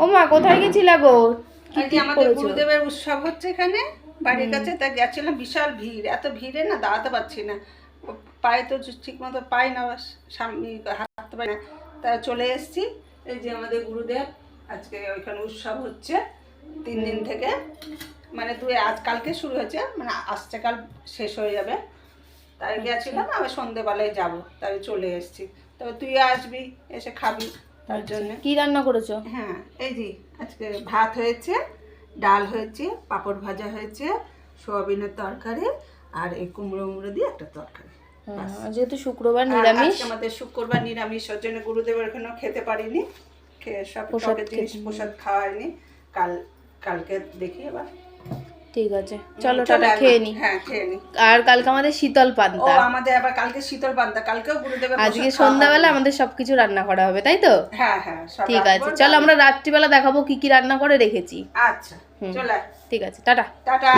ও মা কোথায় গেছিলা গো? আজকে আমাদের গুরুদেবের উৎসব হচ্ছে এখানে বাড়ির কাছে, তা গেছিলাম। বিশাল ভিড়, এত ভিড়ে না দাঁড়াতে পারছি না, পায়ে তো ঠিক মতো পাই না, সামনে হাঁটতে পারি না, তা চলে এসেছি। এই যে আমাদের গুরুদেব, আজকে ওইখানে উৎসব হচ্ছে 3 দিন থেকে, মানে আজ কালকে শুরু হয়েছে, মানে আসছে কাল শেষ হয়ে যাবে। তাই গেছিলাম, আবার সন্ধেবেলায় যাবো, তাই চলে এসেছি। তবে তুই আসবি, এসে খাবি তার জন্য। কি রান্না করেছো? হ্যাঁ, এই যে আজকে ভাত হয়েছে, ডাল হয়েছে, পাঁপড় ভাজা হয়েছে, সোয়াবিনের তরকারি, আর এই কুমড়ো মুড়ো দিয়ে একটা তরকারি। যেহেতু শুক্রবার নিরামিষ, আমাদের শুক্রবার নিরামিষ, ওর জন্য গুরুদেবের এখানেও খেতে পারিনি, খেয়ে সব টকের জিনিস প্রসাদ খাওয়াইনি। কালকে দেখি এবার। ঠিক আছে, চলো টাটা, খেয়ে নি। হ্যাঁ, খেয়ে নি। আর কালকে আমাদের শীতল পান্তা। ও আমাদের আবার কালকে শীতল পান্তা, কালকেও গুরুদেবের আজকে সন্ধ্যাবেলা আমাদের সবকিছু রান্না করা হবে, তাই তো? হ্যাঁ হ্যাঁ, ঠিক আছে, চলো আমরা রাত্রিবেলা দেখাবো কি কি রান্না করে রেখেছি। আচ্ছা, চলে। ঠিক আছে, টাটা। টাটা।